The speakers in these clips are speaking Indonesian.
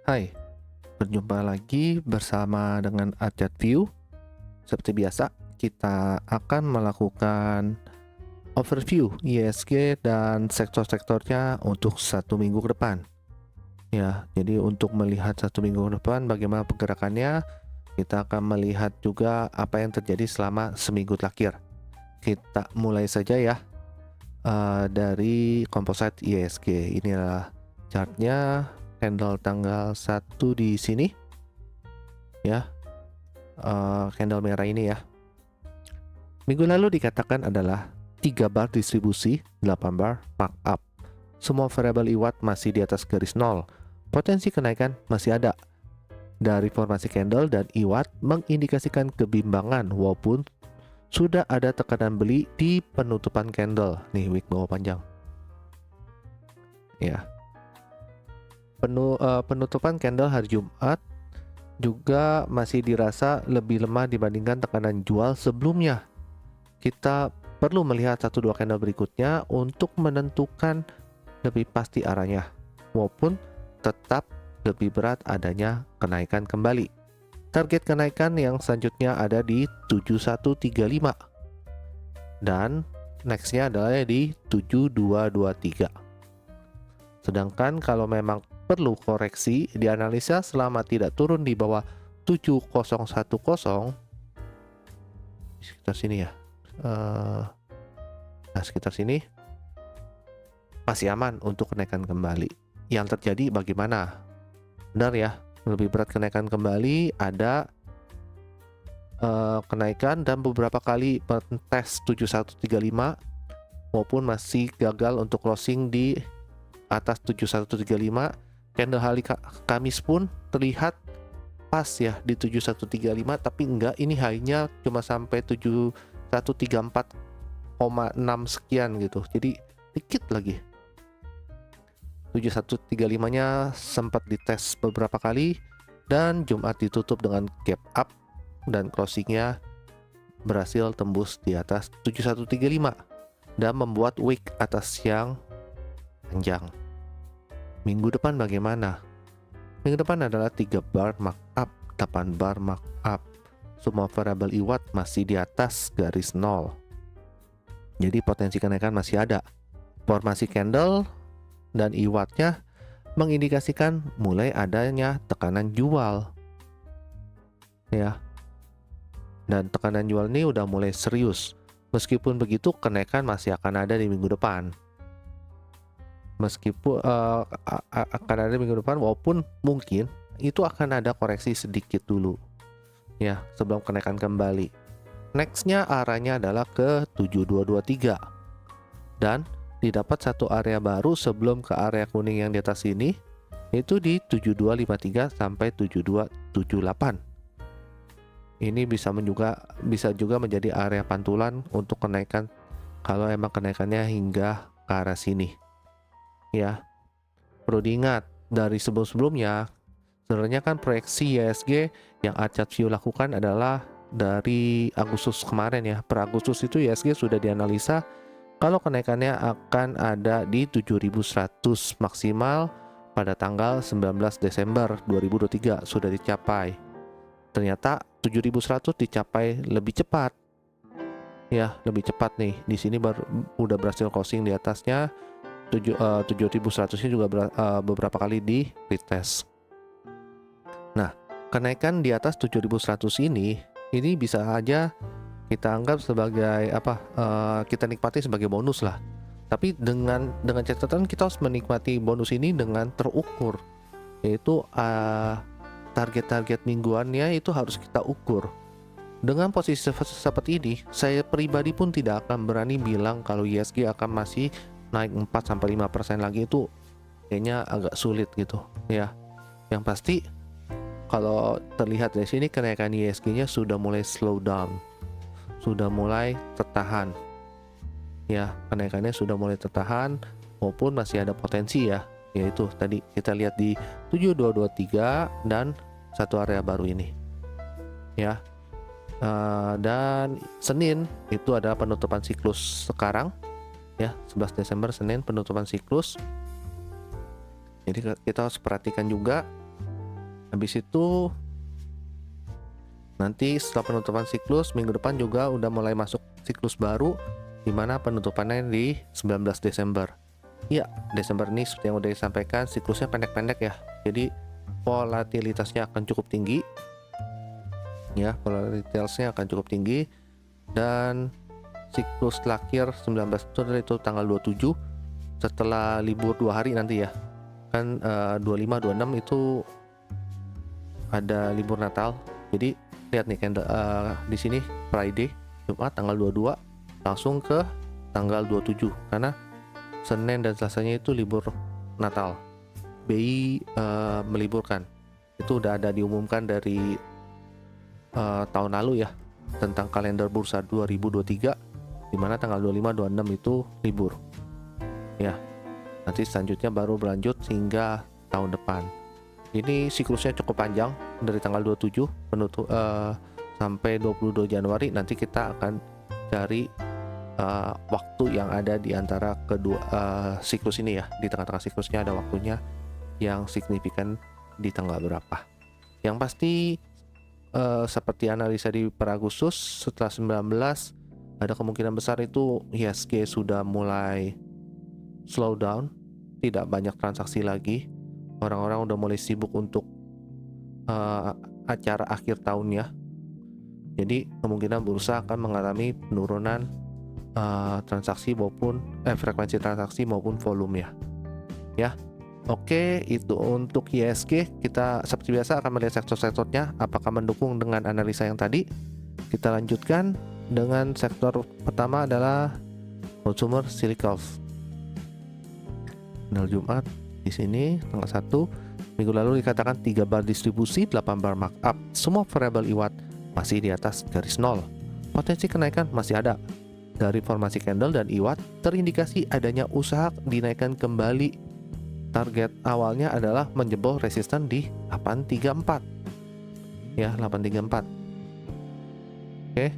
Hai, berjumpa lagi bersama dengan Arcade View. Seperti biasa, kita akan melakukan overview ISG dan sektor-sektornya untuk satu minggu ke depan. Ya, jadi untuk melihat satu minggu ke depan bagaimana pergerakannya, kita akan melihat juga apa yang terjadi selama seminggu terakhir. Kita mulai saja ya dari composite ISG. Inilah chartnya, candle tanggal 1 di sini ya. Candle merah ini ya. Minggu lalu dikatakan adalah 3 bar distribusi, 8 bar markup. Semua variabel IWAT masih di atas garis nol. Potensi kenaikan masih ada. Dari formasi candle dan IWAT mengindikasikan kebimbangan walaupun sudah ada tekanan beli di penutupan candle. Nih wick bawah panjang. Ya. Penutupan candle hari Jumat juga masih dirasa lebih lemah dibandingkan tekanan jual sebelumnya. Kita perlu melihat 1-2 candle berikutnya untuk menentukan lebih pasti arahnya, maupun tetap lebih berat adanya kenaikan kembali. Target kenaikan yang selanjutnya ada di 7135 dan nextnya adalah di 7223. Sedangkan kalau memang perlu koreksi, dianalisa selama tidak turun di bawah 7010 sekitar sini ya. Nah, sekitar sini masih aman untuk kenaikan kembali. Yang terjadi bagaimana? Benar ya, lebih berat kenaikan kembali, ada kenaikan dan beberapa kali tes 7135 maupun masih gagal untuk closing di atas 7135. Candle hari Kamis pun terlihat pas ya di 7135, tapi enggak, ini high-nya cuma sampai 7134,6 sekian gitu. Jadi dikit lagi. 7135-nya sempat dites beberapa kali dan Jumat ditutup dengan gap up dan closingnya berhasil tembus di atas 7135 dan membuat wick atas yang panjang. Minggu depan bagaimana? Minggu depan adalah 3 bar markup, 8 bar markup. Semua variabel IWAT masih di atas garis nol. Jadi potensi kenaikan masih ada. Formasi candle dan IWAT-nya mengindikasikan mulai adanya tekanan jual. Ya. Dan tekanan jual ini udah mulai serius. Meskipun begitu, kenaikan masih akan ada di minggu depan. Meskipun akan ada minggu depan, walaupun mungkin itu akan ada koreksi sedikit dulu ya sebelum kenaikan kembali. Nextnya arahnya adalah ke 7223 dan didapat satu area baru sebelum ke area kuning yang di atas ini, itu di 7253 sampai 7278. Ini bisa juga menjadi area pantulan untuk kenaikan kalau emang kenaikannya hingga ke arah sini. Ya, perlu diingat dari sebelum-sebelumnya sebenarnya kan proyeksi ISG yang Arcade View lakukan adalah dari Agustus kemarin ya. Per Agustus itu ISG sudah dianalisa kalau kenaikannya akan ada di 7100 maksimal pada tanggal 19 Desember 2023 sudah dicapai. Ternyata 7100 dicapai lebih cepat. Ya, lebih cepat nih. Di sini udah berhasil closing di atasnya. 7100-nya juga beberapa kali di retest. Nah, kenaikan di atas 7100 ini bisa aja kita anggap sebagai kita nikmati sebagai bonus lah. Tapi dengan catatan kita harus menikmati bonus ini dengan terukur, yaitu target-target mingguannya itu harus kita ukur. Dengan posisi seperti ini, saya pribadi pun tidak akan berani bilang kalau ISG akan masih naik 4-5% lagi. Itu kayaknya agak sulit gitu ya. Yang pasti kalau terlihat dari sini kenaikan ISG-nya sudah mulai slow down, sudah mulai tertahan ya, kenaikannya sudah mulai tertahan maupun masih ada potensi ya, yaitu tadi kita lihat di 7223 dan satu area baru ini ya. Dan Senin itu adalah penutupan siklus sekarang ya, 11 Desember Senin penutupan siklus. Jadi kita harus perhatikan juga Habis itu nanti setelah penutupan siklus, minggu depan juga udah mulai masuk siklus baru, di mana penutupannya di 19 Desember. Ya, Desember ini seperti yang udah disampaikan, siklusnya pendek-pendek ya. Jadi volatilitasnya akan cukup tinggi. Ya, volatilitasnya akan cukup tinggi. Dan siklus terakhir 19 itu tanggal 27, setelah libur 2 hari nanti ya. Kan 25, 26 itu ada libur Natal. Jadi lihat nih di sini Friday, Jumat tanggal 22 langsung ke tanggal 27 karena Senin dan Selasanya itu libur Natal. BI meliburkan. Itu udah ada diumumkan dari tahun lalu ya, tentang kalender bursa 2023, di mana tanggal 25, 26 itu libur. Ya. Nanti selanjutnya baru berlanjut hingga tahun depan. Ini siklusnya cukup panjang, dari tanggal 27 sampai 22 Januari. Nanti kita akan cari waktu yang ada di antara kedua siklus ini ya. Di tengah-tengah siklusnya ada waktunya yang signifikan di tanggal berapa. Yang pasti seperti analisa di per Agustus, setelah 19 ada kemungkinan besar itu IHSG sudah mulai slow down, tidak banyak transaksi lagi. Orang-orang udah mulai sibuk untuk acara akhir tahunnya. Jadi kemungkinan bursa akan mengalami penurunan transaksi maupun frekuensi transaksi maupun volume ya. Oke, itu untuk IHSG. Kita seperti biasa akan melihat sektor-sektornya apakah mendukung dengan analisa yang tadi. Kita lanjutkan dengan sektor pertama adalah consumer cyclicals. Tanggal Jumat di sini tanggal 1 minggu lalu dikatakan 3 bar distribusi, 8 bar markup. Semua variabel IWAT masih di atas garis nol. Potensi kenaikan masih ada. Dari formasi candle dan IWAT terindikasi adanya usaha dinaikkan kembali. Target awalnya adalah menjebol resisten di 834. Ya, 834. Oke.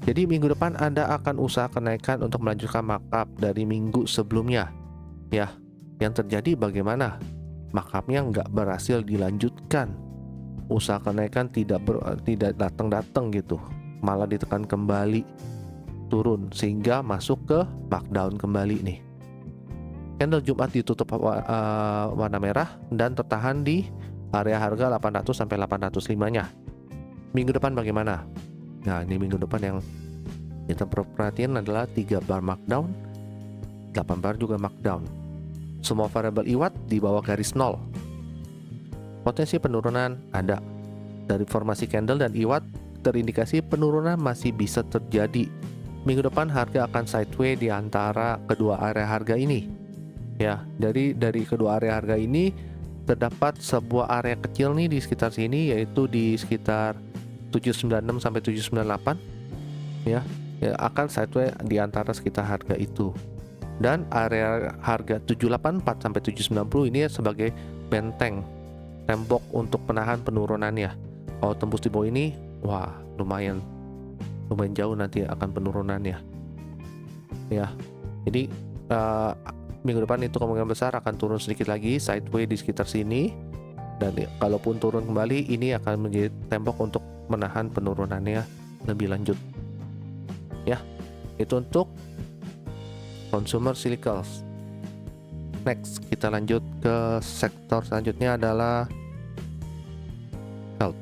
Jadi minggu depan Anda akan usaha kenaikan untuk melanjutkan markup dari minggu sebelumnya. Ya, yang terjadi bagaimana? Markupnya nggak berhasil dilanjutkan. Usaha kenaikan tidak datang gitu. Malah ditekan kembali, turun sehingga masuk ke markdown kembali nih. Candle Jumat ditutup warna merah dan tertahan di area harga 800 sampai 805-nya. Minggu depan bagaimana? Nah, ini minggu depan yang kita perhatian adalah 3 bar markdown, 8 bar juga markdown. Semua variabel IWAT di bawah garis nol. Potensi penurunan ada. Dari formasi candle dan IWAT terindikasi penurunan masih bisa terjadi. Minggu depan harga akan sideways di antara kedua area harga ini. Ya, dari kedua area harga ini terdapat sebuah area kecil nih di sekitar sini, yaitu di sekitar 796 sampai 798. Ya, akan sideways di antara sekitar harga itu. Dan area harga 784 sampai 790 ini sebagai benteng, tembok untuk penahan penurunannya. Kalau tembus di bawah ini, wah, lumayan jauh nanti akan penurunannya. Ya. Jadi minggu depan itu kemungkinan besar akan turun sedikit lagi, sideways di sekitar sini. Dan kalaupun turun kembali, ini akan menjadi tembok untuk menahan penurunannya lebih lanjut. Ya, itu untuk consumer cyclicals. Next, kita lanjut ke sektor selanjutnya adalah health.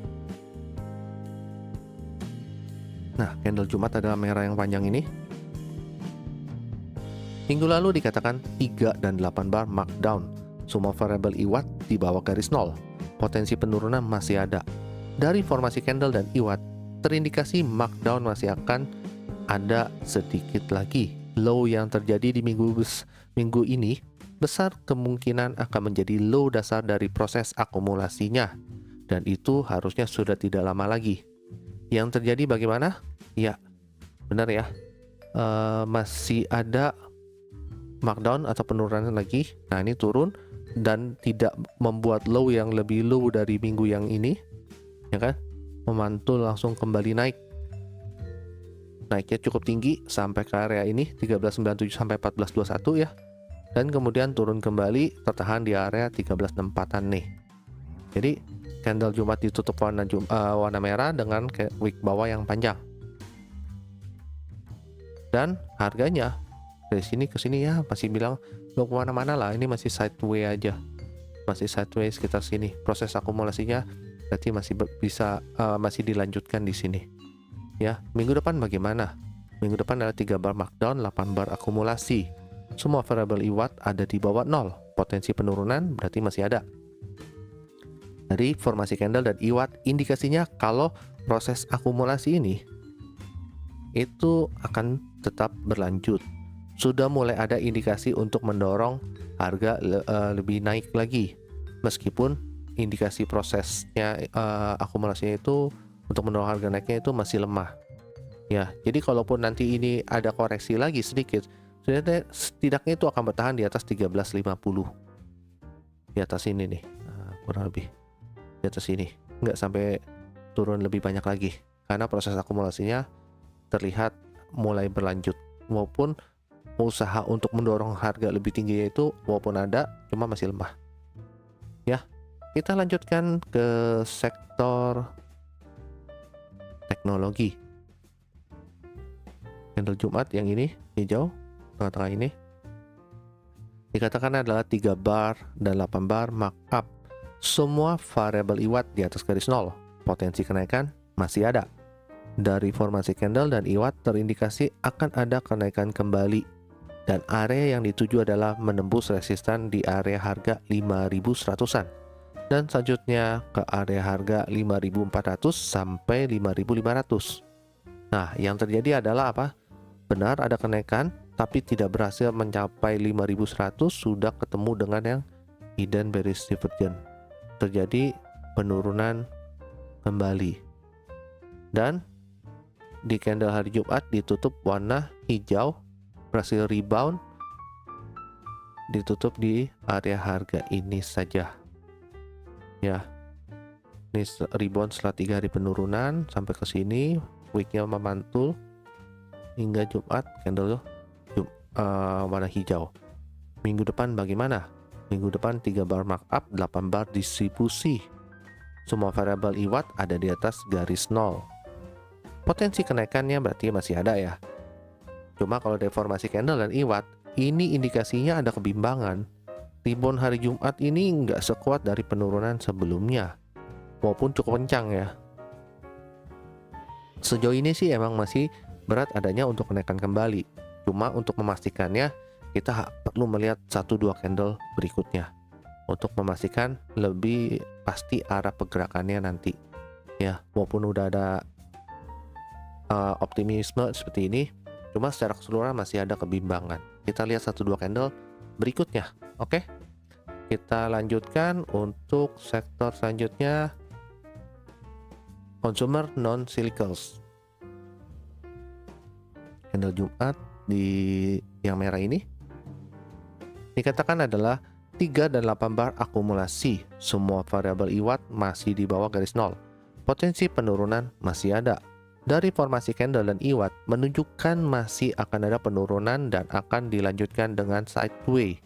Nah, candle Jumat adalah merah yang panjang ini. Minggu lalu dikatakan 3 dan 8 bar markdown. Semua variabel IWAT di bawah garis nol. Potensi penurunan masih ada. Dari formasi candle dan IWAT, terindikasi markdown masih akan ada sedikit lagi. Low yang terjadi di minggu ini besar kemungkinan akan menjadi low dasar dari proses akumulasinya. Dan itu harusnya sudah tidak lama lagi. Yang terjadi bagaimana? Ya, benar ya. Masih ada markdown atau penurunan lagi. Nah, ini turun dan tidak membuat low yang lebih low dari minggu yang ini, ya kan? Memantul langsung kembali naik. Naiknya cukup tinggi sampai ke area ini 1397 sampai 1421 ya. Dan kemudian turun kembali tertahan di area 1364-an nih. Jadi candle Jumat ditutup warna merah dengan wick bawah yang panjang. Dan harganya dari sini ke sini ya masih bilang belum kemana-mana lah, ini masih sideways aja, masih sideways sekitar sini. Proses akumulasinya berarti masih dilanjutkan di sini. Ya, minggu depan bagaimana? Minggu depan ada 3 bar markdown, 8 bar akumulasi. Semua variable IWAT ada di bawah 0. Potensi penurunan berarti masih ada. Dari formasi candle dan IWAT, indikasinya kalau proses akumulasi ini itu akan tetap berlanjut. Sudah mulai ada indikasi untuk mendorong harga lebih naik lagi. Meskipun indikasi prosesnya akumulasinya itu untuk mendorong harga naiknya itu masih lemah. Ya, jadi kalaupun nanti ini ada koreksi lagi sedikit, setidaknya itu akan bertahan di atas 13.50. Di atas ini nih, kurang lebih di atas ini, nggak sampai turun lebih banyak lagi karena proses akumulasinya terlihat mulai berlanjut. Maupun usaha untuk mendorong harga lebih tinggi itu walaupun ada, cuma masih lemah. Ya, kita lanjutkan ke sektor teknologi. Candle Jumat yang ini hijau tengah-tengah ini dikatakan adalah 3 bar dan 8 bar markup. Semua variabel IWAT di atas garis 0. Potensi kenaikan masih ada. Dari formasi candle dan IWAT terindikasi akan ada kenaikan kembali, dan area yang dituju adalah menembus resistan di area harga 5.100-an dan selanjutnya ke area harga 5.400 sampai 5.500. Nah, yang terjadi adalah apa? Benar ada kenaikan, tapi tidak berhasil mencapai 5.100, sudah ketemu dengan yang hidden bearish divergence. Terjadi penurunan kembali. Dan di candle hari Jumat ditutup warna hijau, berhasil rebound, ditutup di area harga ini saja. Ya, ini rebound setelah 3 hari penurunan sampai ke sini, wicknya memantul hingga Jumat candle warna hijau. Minggu depan bagaimana? Minggu depan 3 bar markup, 8 bar distribusi. Semua variabel IWAT ada di atas garis 0. Potensi kenaikannya berarti masih ada ya. Cuma kalau dari formasi candle dan IWAT, ini indikasinya ada kebimbangan. Rebound hari Jumat ini nggak sekuat dari penurunan sebelumnya, maupun cukup kencang ya. Sejauh ini sih emang masih berat adanya untuk kenaikan kembali. Cuma untuk memastikannya, kita perlu melihat 1-2 candle berikutnya untuk memastikan lebih pasti arah pergerakannya nanti. Ya, maupun udah ada optimisme seperti ini, cuma secara keseluruhan masih ada kebimbangan. Kita lihat 1-2 candle berikutnya. Oke, kita lanjutkan untuk sektor selanjutnya, consumer non-cyclicals. Candle Jumat di yang merah ini dikatakan adalah 3 dan 8 bar akumulasi. Semua variabel IWAT masih di bawah garis 0. Potensi penurunan masih ada. Dari formasi candle dan IWAT menunjukkan masih akan ada penurunan dan akan dilanjutkan dengan sideways.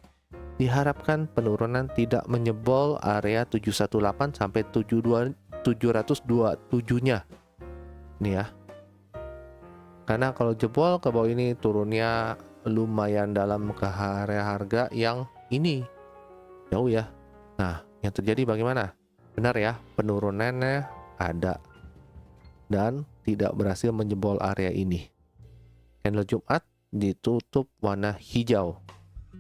Diharapkan penurunan tidak menyebol area 718 sampai 727-nya. Ini ya. Karena kalau jebol ke bawah ini turunnya lumayan dalam ke area harga yang ini jauh ya. Nah, yang terjadi bagaimana? Benar ya, penurunannya ada dan tidak berhasil menjebol area ini. Candle Jumat ditutup warna hijau,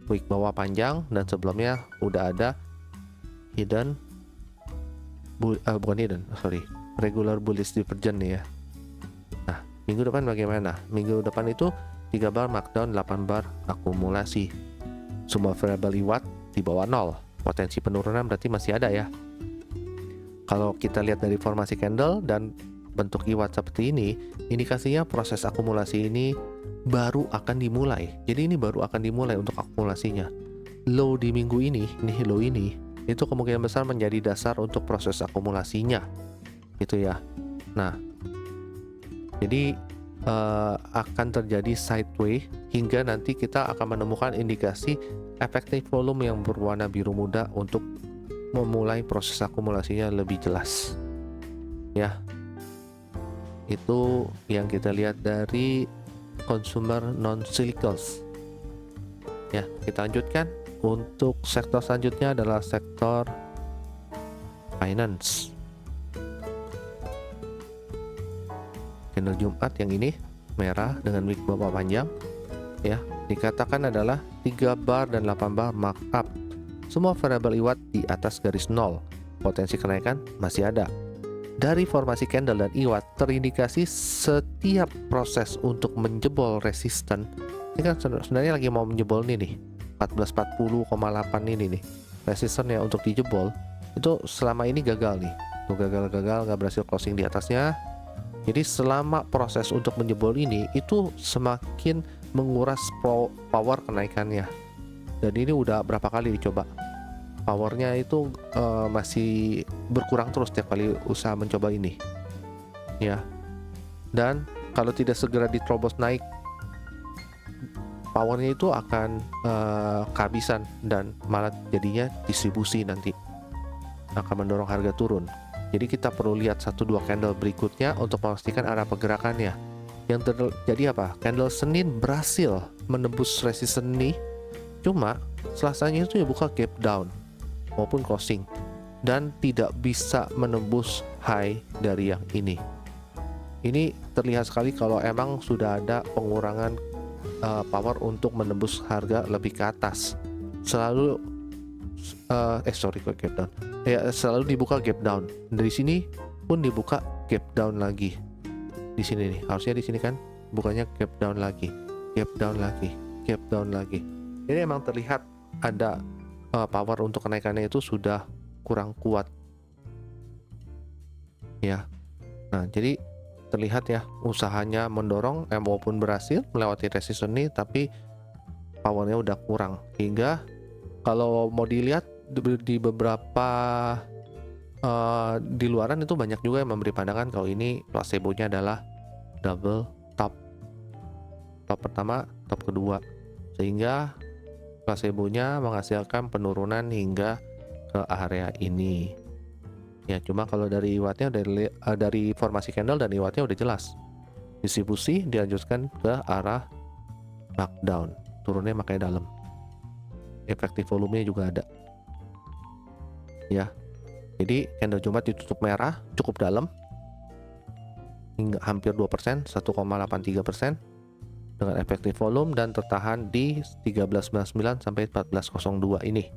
wick bawah panjang, dan sebelumnya udah ada regular bullish divergence nih ya. Nah, minggu depan bagaimana? Minggu depan itu 3 bar markdown, 8 bar akumulasi. Semua variabel IWAT di bawah 0. Potensi penurunan berarti masih ada ya. Kalau kita lihat dari formasi candle dan bentuk IWAT seperti ini, indikasinya proses akumulasi ini baru akan dimulai. Jadi ini baru akan dimulai untuk akumulasinya. Low di minggu ini, low ini, itu kemungkinan besar menjadi dasar untuk proses akumulasinya. Gitu ya. Nah, jadi akan terjadi sideways hingga nanti kita akan menemukan indikasi efektif volume yang berwarna biru muda untuk memulai proses akumulasinya lebih jelas. Ya, itu yang kita lihat dari consumer non-cyclicals. Ya, kita lanjutkan. Untuk sektor selanjutnya adalah sektor finance. Candle Jumat yang ini merah dengan wick bawah panjang, ya, dikatakan adalah 3 bar dan 8 bar markup. Semua variabel IWAT di atas garis 0. Potensi kenaikan masih ada. Dari formasi candle dan IWAT terindikasi setiap proses untuk menjebol resisten. Ini kan sebenarnya lagi mau menjebol nih 1440,8 ini nih resistennya untuk dijebol. Itu selama ini gagal nih, tuh gagal nggak berhasil closing di atasnya. Jadi selama proses untuk menjebol ini itu semakin menguras power kenaikannya. Dan ini udah berapa kali dicoba, powernya itu masih berkurang terus setiap kali usaha mencoba ini, ya. Dan kalau tidak segera diterobos naik, powernya itu akan kehabisan dan malah jadinya distribusi nanti akan mendorong harga turun. Jadi kita perlu lihat 1-2 candle berikutnya untuk memastikan arah pergerakannya. Yang terjadi apa? Candle Senin berhasil menembus resisten ini, cuma Selasanya itu ya buka gap down maupun closing dan tidak bisa menembus high dari yang ini. Ini terlihat sekali kalau emang sudah ada pengurangan power untuk menembus harga lebih ke atas. Selalu gap down. Ya, selalu dibuka gap down. Dari sini pun dibuka gap down lagi. Di sini nih, harusnya di sini kan bukannya gap down lagi, gap down lagi, gap down lagi. Jadi emang terlihat ada power untuk kenaikannya itu sudah kurang kuat. Ya. Nah, jadi terlihat ya usahanya mendorong maupun berhasil melewati resisten ini, tapi powernya udah kurang. Hingga kalau mau dilihat di beberapa di luaran itu banyak juga yang memberi pandangan kalau ini placebo-nya adalah double top pertama, top kedua, sehingga placebo-nya menghasilkan penurunan hingga ke area ini. Ya, cuma kalau dari IWAT-nya dari formasi candle dan IWAT-nya udah jelas. Distribusi dilanjutkan ke arah markdown, turunnya makanya dalam. Efektif volumenya juga ada. Ya. Jadi candle Jumat ditutup merah, cukup dalam. Hingga hampir 2%, 1,83% dengan efektif volume dan tertahan di 1399 sampai 1402 ini.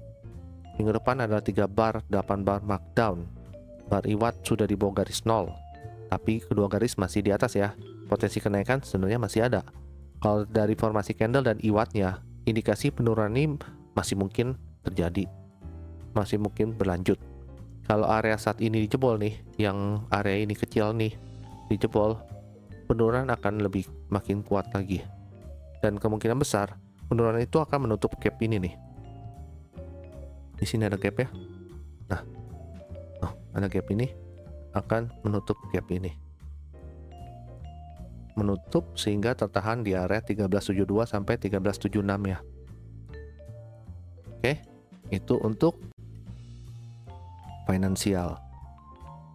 Minggu depan adalah 3 bar, 8 bar markdown. Bar IWAT sudah di bawah garis 0, tapi kedua garis masih di atas ya. Potensi kenaikan sebenarnya masih ada. Kalau dari formasi candle dan IWAT-nya, indikasi penurunan ini masih mungkin terjadi, masih mungkin berlanjut. Kalau area saat ini dijebol nih, yang area ini kecil nih dijebol, penurunan akan lebih makin kuat lagi. Dan kemungkinan besar penurunan itu akan menutup gap ini nih. Di sini ada gap ya. Nah, ada gap ini akan menutup gap ini. Menutup sehingga tertahan di area 1372 sampai 1376 ya. Oke, itu untuk finansial.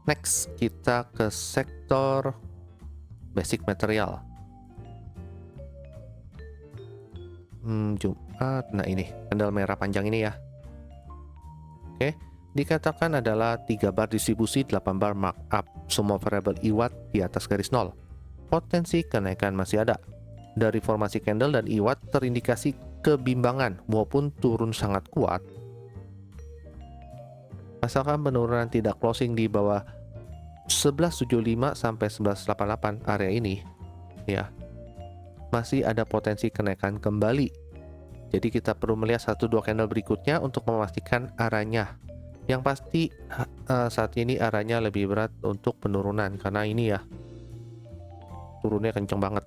Next, kita ke sektor basic material. Jumat, nah ini candle merah panjang ini ya. Oke, dikatakan adalah 3 bar distribusi, 8 bar markup. Semua variabel IWAT di atas garis 0. Potensi kenaikan masih ada. Dari formasi candle dan IWAT terindikasi kebimbangan maupun turun sangat kuat. Asalkan penurunan tidak closing di bawah 1175 sampai 1188 area ini, ya, masih ada potensi kenaikan kembali. Jadi kita perlu melihat 1-2 candle berikutnya untuk memastikan arahnya. Yang pasti saat ini arahnya lebih berat untuk penurunan karena ini ya turunnya kenceng banget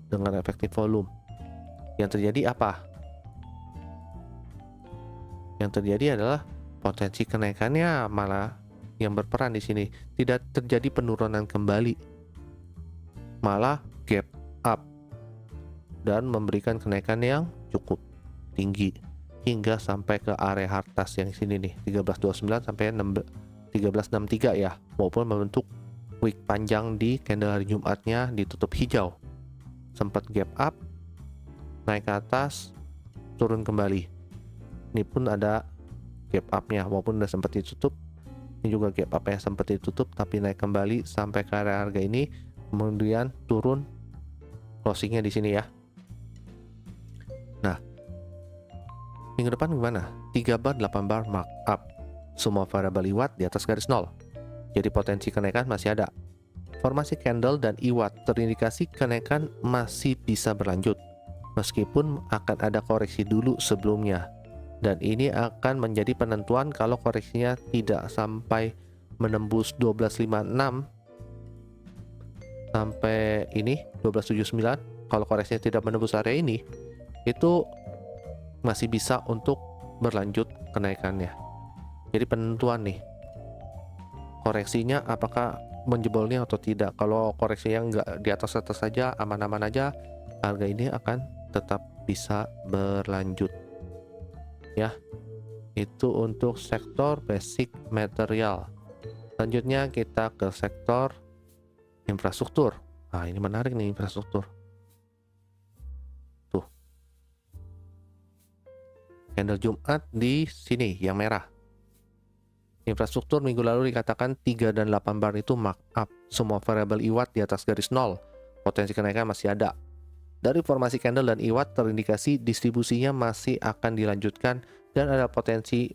dengan efektif volume. Yang terjadi apa? Yang terjadi adalah potensi kenaikannya malah yang berperan di sini, tidak terjadi penurunan kembali, malah gap up dan memberikan kenaikan yang cukup tinggi. hingga sampai ke area atas yang sini nih 1329 sampai 1363 ya, maupun membentuk wick panjang di candle hari Jumatnya ditutup hijau, sempat gap up, naik ke atas, turun kembali. Ini pun ada gap up-nya, walaupun udah sempat ditutup. Ini juga gap up ya, sempat ditutup tapi naik kembali sampai ke area harga ini, kemudian turun, closingnya di sini ya. Nah, minggu depan gimana? 3 bar 8 bar markup, semua variabel IWAT di atas garis nol, jadi potensi kenaikan masih ada. Formasi candle dan IWAT terindikasi kenaikan masih bisa berlanjut meskipun akan ada koreksi dulu sebelumnya, dan ini akan menjadi penentuan kalau koreksinya tidak sampai menembus 1256 sampai ini 1279. Kalau koreksinya tidak menembus area ini, itu masih bisa untuk berlanjut kenaikannya. Jadi penentuan nih, koreksinya apakah menjebolnya atau tidak. Kalau koreksinya nggak di atas saja, aman-aman aja, harga ini akan tetap bisa berlanjut ya. Itu untuk sektor basic material. Selanjutnya kita ke sektor infrastruktur. Nah, ini menarik nih, infrastruktur. Tuh, candle Jumat di sini yang merah. Infrastruktur minggu lalu dikatakan 3 dan 8 bar itu markup, semua variabel IWAT di atas garis nol, potensi kenaikan masih ada. Dari formasi candle dan IWAT terindikasi distribusinya masih akan dilanjutkan dan ada potensi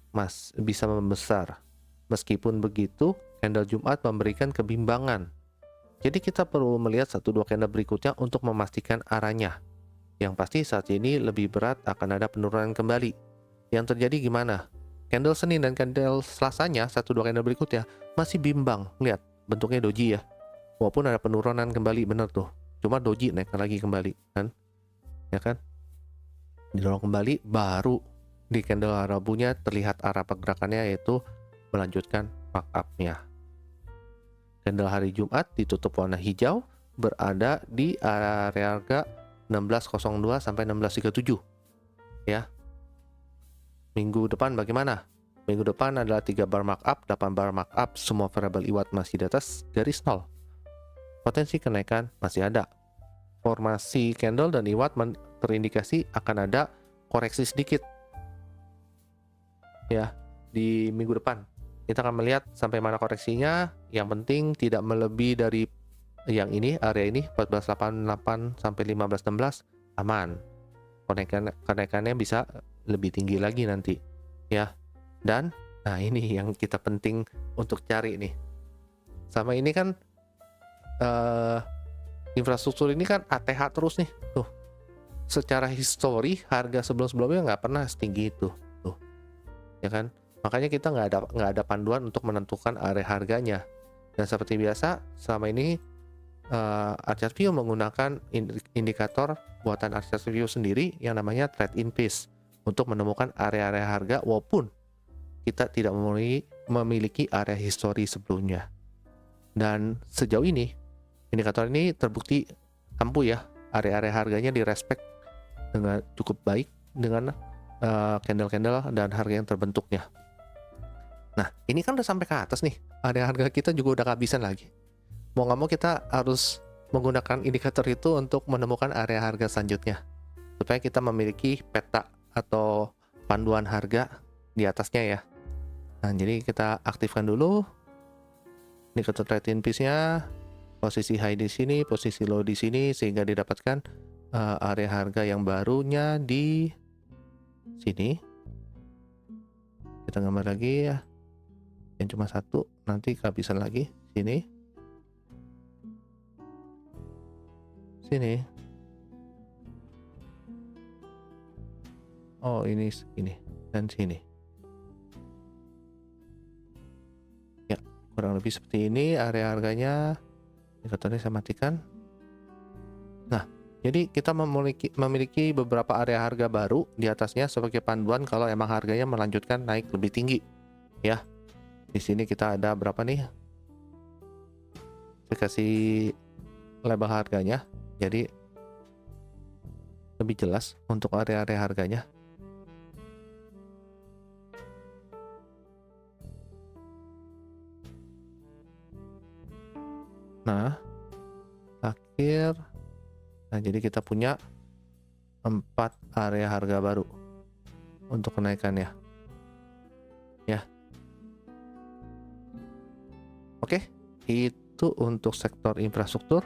bisa membesar. Meskipun begitu, candle Jumat memberikan kebimbangan. Jadi kita perlu melihat 1-2 candle berikutnya untuk memastikan arahnya. Yang pasti saat ini lebih berat akan ada penurunan kembali. Yang terjadi gimana? Candle Senin dan candle Selasanya, 1-2 candle berikutnya masih bimbang. Lihat, bentuknya doji ya. Walaupun ada penurunan kembali, bener tuh. Cuma doji naik lagi kembali kan, ya kan, didorong kembali, baru di candle Rabunya terlihat arah pergerakannya, yaitu melanjutkan markup-nya. Candle hari Jumat ditutup warna hijau, berada di area harga 1602 sampai 1637 ya. Minggu depan bagaimana? Minggu depan adalah 3 bar markup, 8 bar markup, semua variabel IWAT masih di atas garis nol. Potensi kenaikan masih ada. Formasi candle dan IWAT terindikasi akan ada koreksi sedikit ya di minggu depan. Kita akan melihat sampai mana koreksinya. Yang penting tidak melebihi dari yang ini, area ini 1488 sampai 1516 aman. Kenaikannya bisa lebih tinggi lagi nanti ya. Dan nah ini yang kita penting untuk cari nih. Sama ini kan infrastruktur ini kan ATH terus nih tuh. Secara histori harga sebelum-sebelumnya nggak pernah setinggi itu tuh, ya kan. Makanya kita nggak ada panduan untuk menentukan area harganya. Dan seperti biasa selama ini Archer View menggunakan indikator buatan Archer View sendiri yang namanya trade in pace untuk menemukan area-area harga walaupun kita tidak memiliki area histori sebelumnya. Dan sejauh ini indikator ini terbukti ampuh ya, area-area harganya direspek dengan cukup baik dengan candle-candle dan harga yang terbentuknya. Nah, ini kan udah sampai ke atas nih, area harga kita juga udah kehabisan lagi. Mau nggak mau kita harus menggunakan indikator itu untuk menemukan area harga selanjutnya, supaya kita memiliki peta atau panduan harga di atasnya ya. Nah, jadi kita aktifkan dulu indikator trade in pace-nya. Posisi high di sini, posisi low di sini, sehingga didapatkan area harga yang barunya di sini. Kita gambar lagi ya, yang cuma satu, nanti kehabisan lagi. Sini, oh ini dan sini ya, kurang lebih seperti ini area harganya. Indikatornya saya matikan. Nah, jadi kita memiliki beberapa area harga baru di atasnya sebagai panduan kalau emang harganya melanjutkan naik lebih tinggi ya. Di sini kita ada berapa nih? Saya kasih label harganya, jadi lebih jelas untuk area-area harganya. Nah, akhir. Nah, jadi kita punya 4 area harga baru untuk kenaikannya. Ya. Oke, itu untuk sektor infrastruktur.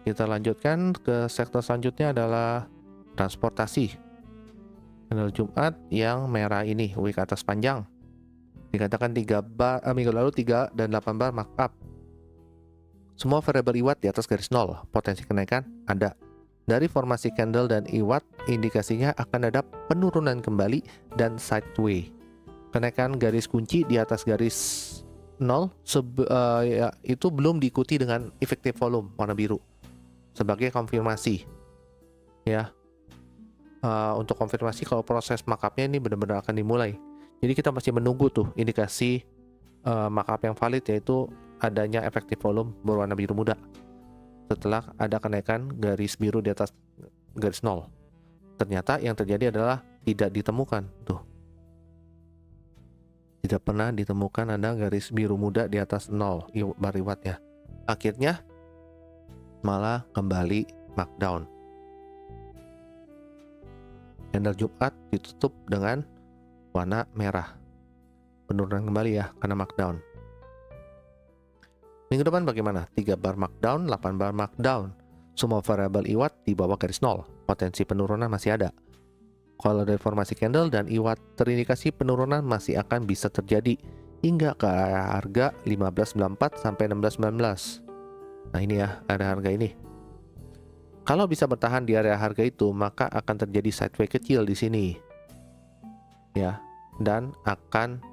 Kita lanjutkan ke sektor selanjutnya adalah transportasi. Candle Jumat yang merah ini, wick atas panjang. Dikatakan 3 bar, minggu lalu 3 dan 8 bar markup. Semua variabel IWAT di atas garis 0, potensi kenaikan ada. Dari formasi candle dan IWAT, indikasinya akan ada penurunan kembali dan sideway. Kenaikan garis kunci di atas garis 0 itu belum diikuti dengan effective volume warna biru sebagai konfirmasi. Ya, untuk konfirmasi kalau proses markupnya ini benar-benar akan dimulai. Jadi kita masih menunggu tuh indikasi markup yang valid, yaitu adanya effective volume berwarna biru muda setelah ada kenaikan garis biru di atas garis 0. Ternyata yang terjadi adalah tidak ditemukan tuh. Tidak pernah ditemukan ada garis biru muda di atas 0 bar IWAT-nya. Akhirnya malah kembali markdown. Candle Jumat ditutup dengan warna merah. Penurunan kembali ya karena markdown. Minggu depan bagaimana? 3 bar markdown, 8 bar markdown. Semua variabel IWAT di bawah garis 0. Potensi penurunan masih ada. Kalau dari formasi candle dan IWAT terindikasi penurunan masih akan bisa terjadi hingga ke harga 1594 sampai 1619. Nah, ini ya, ada harga ini. Kalau bisa bertahan di area harga itu, maka akan terjadi sideway kecil di sini. Ya, dan akan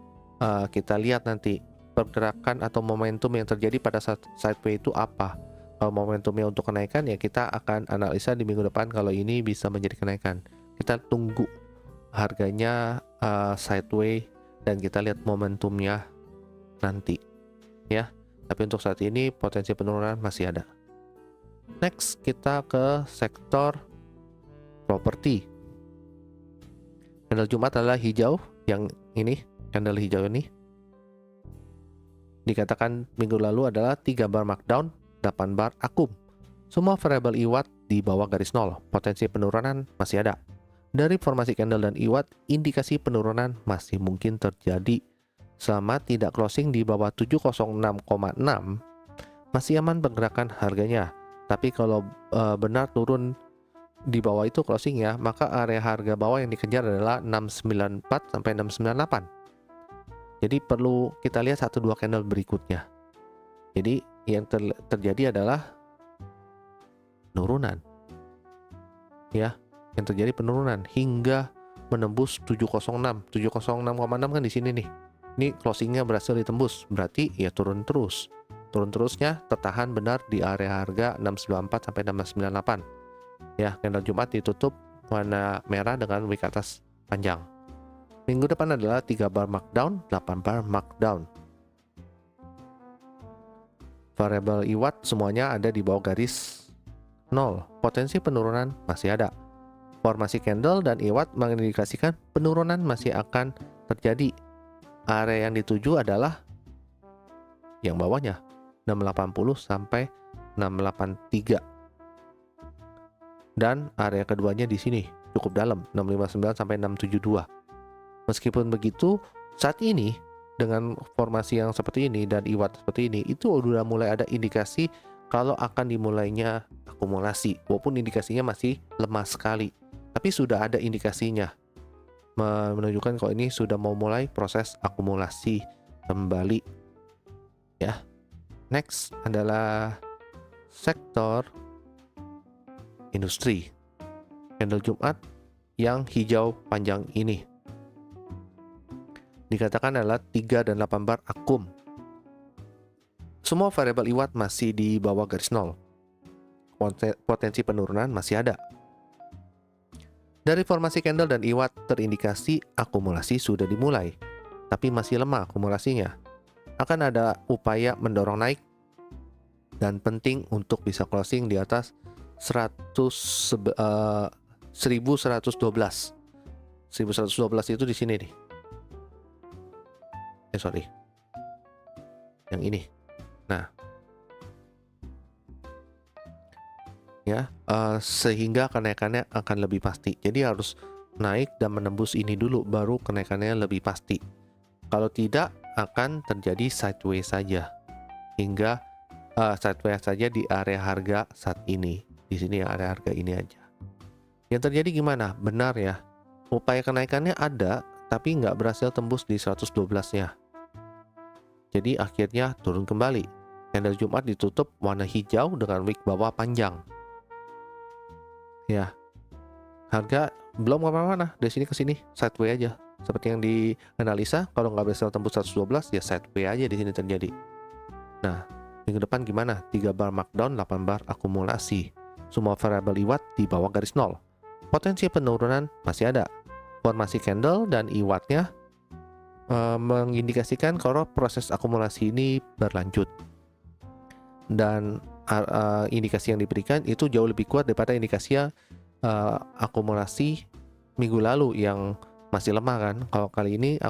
kita lihat nanti pergerakan atau momentum yang terjadi pada saat sideway itu apa. Kalau momentumnya untuk kenaikan, ya kita akan analisa di minggu depan kalau ini bisa menjadi kenaikan. Kita tunggu harganya sideway dan kita lihat momentumnya nanti ya. Tapi untuk saat ini potensi penurunan masih ada. Next kita ke sektor properti. Candle Jumat adalah hijau, yang ini candle hijau ini. Dikatakan minggu lalu adalah 3 bar markdown, 8 bar akum. Semua variabel IWAT di bawah garis 0, potensi penurunan masih ada. Dari formasi candle dan IWAT, indikasi penurunan masih mungkin terjadi selama tidak closing di bawah 706,6. Masih aman pergerakan harganya. Tapi kalau benar turun di bawah itu closing ya, maka area harga bawah yang dikejar adalah 694 sampai 698. Jadi perlu kita lihat 1-2 candle berikutnya. Jadi yang terjadi adalah penurunan. Ya, yang terjadi penurunan hingga menembus 706. 706,6 kan di sini nih. Ini closingnya berhasil ditembus, berarti ya turun terus. Turun terusnya tertahan benar di area harga 694 sampai 698. Ya, candle Jumat ditutup warna merah dengan wick atas panjang. Minggu depan adalah 3 bar markdown, 8 bar markdown. Variabel IWAT semuanya ada di bawah garis 0. Potensi penurunan masih ada. Formasi candle dan IWAT mengindikasikan penurunan masih akan terjadi. Area yang dituju adalah yang bawahnya, 680 sampai 683. Dan area keduanya di sini cukup dalam, 659 sampai 672. Meskipun begitu, saat ini dengan formasi yang seperti ini dan IWAT seperti ini, itu udah mulai ada indikasi kalau akan dimulainya akumulasi. Walaupun indikasinya masih lemah sekali, tapi sudah ada indikasinya menunjukkan kalau ini sudah mau mulai proses akumulasi kembali. Ya. Next adalah sektor industri. Candle Jumat yang hijau panjang ini dikatakan adalah 3 dan 8 bar akum. Semua variabel IWAT masih di bawah garis 0. Potensi penurunan masih ada. Dari formasi candle dan IWAT terindikasi akumulasi sudah dimulai, tapi masih lemah akumulasinya. Akan ada upaya mendorong naik dan penting untuk bisa closing di atas 1112. 1112 itu di sini nih. Sorry. Yang ini. Nah, ya, sehingga kenaikannya akan lebih pasti. Jadi harus naik dan menembus ini dulu baru kenaikannya lebih pasti. Kalau tidak akan terjadi sideways saja hingga sideways saja di area harga saat ini. Di sini area harga ini aja. Yang terjadi gimana? Benar ya. Upaya kenaikannya ada tapi nggak berhasil tembus di 112-nya. Jadi akhirnya turun kembali. Candle Jumat ditutup warna hijau dengan wick bawah panjang. Ya, harga belum kemana-mana, dari sini ke sini sideways aja. Seperti yang dianalisa, kalau nggak berhasil tembus 112 ya sideways aja di sini terjadi. Nah, minggu depan gimana? 3 bar markdown, 8 bar akumulasi. Semua variabel IWAT di bawah garis nol. Potensi penurunan masih ada. Formasi candle dan IWAT-nya mengindikasikan kalau proses akumulasi ini berlanjut. Dan indikasi yang diberikan itu jauh lebih kuat daripada indikasi akumulasi minggu lalu yang masih lemah kan. Kalau kali ini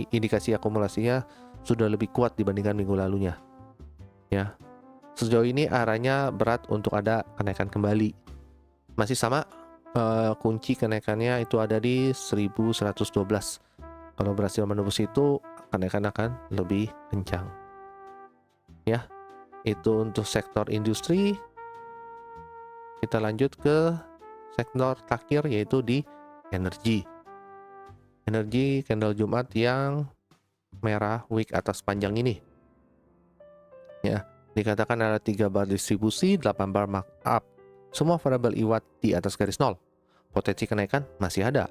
indikasi akumulasinya sudah lebih kuat dibandingkan minggu lalunya. Ya, sejauh ini arahnya berat untuk ada kenaikan kembali. Masih sama, kunci kenaikannya itu ada di 1112. Kalau berhasil menembus itu, kenaikan akan lebih kencang. Ya, itu untuk sektor industri. Kita lanjut ke sektor terakhir yaitu di energi. Energi candle Jumat yang merah wick atas panjang ini. Ya, dikatakan ada 3 bar distribusi, 8 bar markup. Semua variabel IWAT di atas garis nol. Potensi kenaikan masih ada.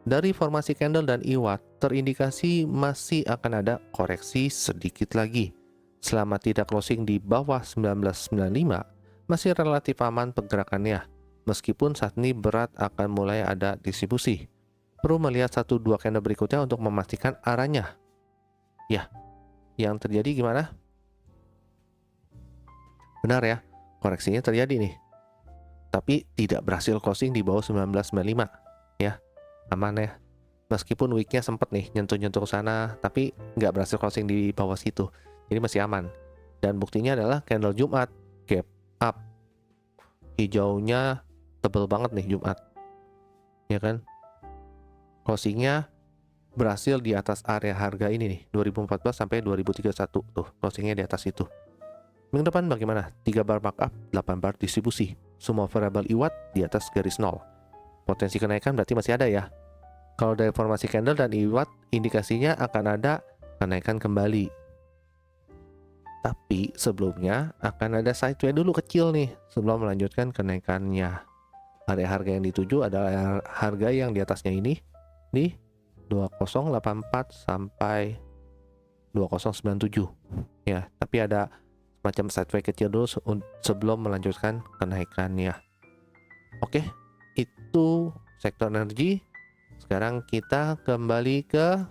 Dari formasi candle dan IWAT terindikasi masih akan ada koreksi sedikit lagi. Selama tidak closing di bawah 1995, masih relatif aman pergerakannya. Meskipun saat ini berat akan mulai ada distribusi. Perlu melihat 1-2 candle berikutnya untuk memastikan arahnya. Ya, yang terjadi gimana? Benar ya, koreksinya terjadi nih. Tapi tidak berhasil closing di bawah 1995. Ya, aman ya. Meskipun weeknya sempat nih nyentuh-nyentuh ke sana, tapi nggak berhasil closing di bawah situ. Jadi masih aman. Dan buktinya adalah candle Jumat gap up. Hijaunya tebel banget nih Jumat. Ya kan? Closingnya berhasil di atas area harga ini nih, 2014 sampai 2031 tuh, closingnya di atas itu. Minggu depan bagaimana? 3 bar markup, 8 bar distribusi. Semua variabel IWAT di atas garis nol. Potensi kenaikan berarti masih ada ya. Kalau dari formasi candle dan IWAT, indikasinya akan ada kenaikan kembali. Tapi sebelumnya akan ada sideways dulu kecil nih sebelum melanjutkan kenaikannya. Area harga yang dituju adalah harga yang di atasnya ini di 2084 sampai 2097. Ya, tapi ada semacam sideways kecil dulu sebelum melanjutkan kenaikannya. Oke, itu sektor energi. Sekarang kita kembali ke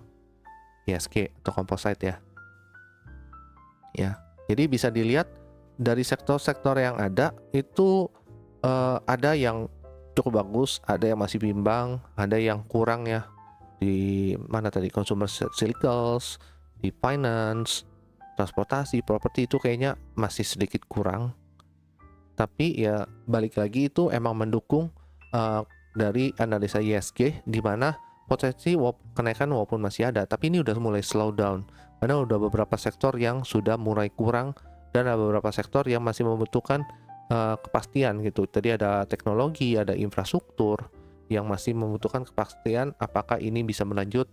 ISG atau composite ya. Ya, jadi bisa dilihat dari sektor-sektor yang ada itu ada yang cukup bagus, ada yang masih bimbang, ada yang kurang ya. Di mana tadi consumer cyclicals, di finance, transportasi, properti itu kayaknya masih sedikit kurang. Tapi ya balik lagi itu emang mendukung dari analisa ISG di mana potensi kenaikan walaupun masih ada, tapi ini udah mulai slow down karena udah beberapa sektor yang sudah mulai kurang dan ada beberapa sektor yang masih membutuhkan kepastian gitu. Tadi ada teknologi, ada infrastruktur yang masih membutuhkan kepastian apakah ini bisa melanjut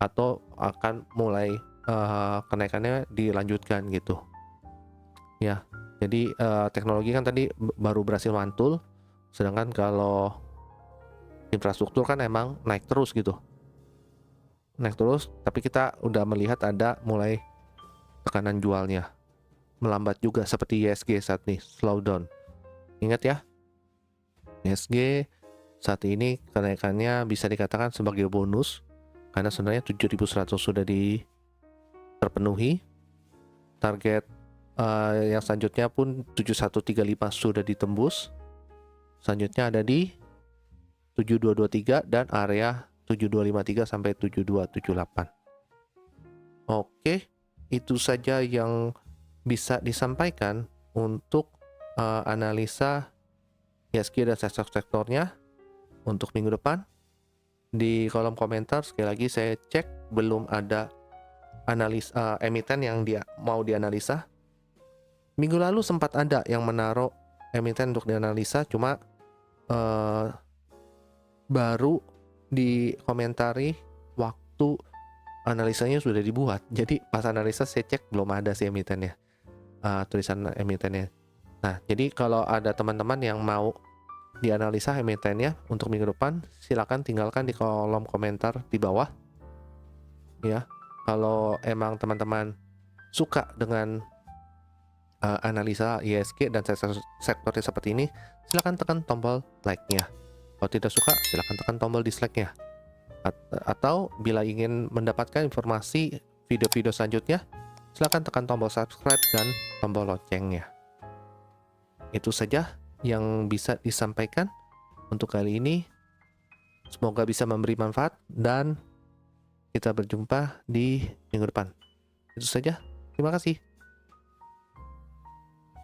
atau akan mulai kenaikannya dilanjutkan gitu. Ya, jadi teknologi kan tadi baru berhasil mantul, sedangkan kalau infrastruktur kan emang naik terus gitu. Naik terus, tapi kita udah melihat ada mulai tekanan jualnya. Melambat juga seperti ISG saat ini, slow down. Ingat ya, ISG saat ini kenaikannya bisa dikatakan sebagai bonus, karena sebenarnya 7.100 sudah terpenuhi. Target yang selanjutnya pun 7135 sudah ditembus. Selanjutnya ada di 7223 dan area 7253 sampai 7278. Oke, itu saja yang bisa disampaikan untuk analisa IHSG dan sektor-sektornya untuk minggu depan. Di kolom komentar sekali lagi saya cek belum ada emiten yang mau dianalisa. Minggu lalu sempat ada yang menaruh emiten untuk dianalisa, cuma baru dikomentari waktu analisanya sudah dibuat. Jadi pas analisa saya cek belum ada sih emitennya, tulisan emitennya. Nah, jadi kalau ada teman-teman yang mau dianalisa emitennya untuk minggu depan, silakan tinggalkan di kolom komentar di bawah. Ya, kalau emang teman-teman suka dengan analisa IHSG dan sektornya seperti ini, silakan tekan tombol like-nya. Kalau tidak suka, silakan tekan tombol dislike-nya. Atau bila ingin mendapatkan informasi video-video selanjutnya, silakan tekan tombol subscribe dan tombol loncengnya. Itu saja yang bisa disampaikan untuk kali ini. Semoga bisa memberi manfaat dan kita berjumpa di minggu depan. Itu saja. Terima kasih.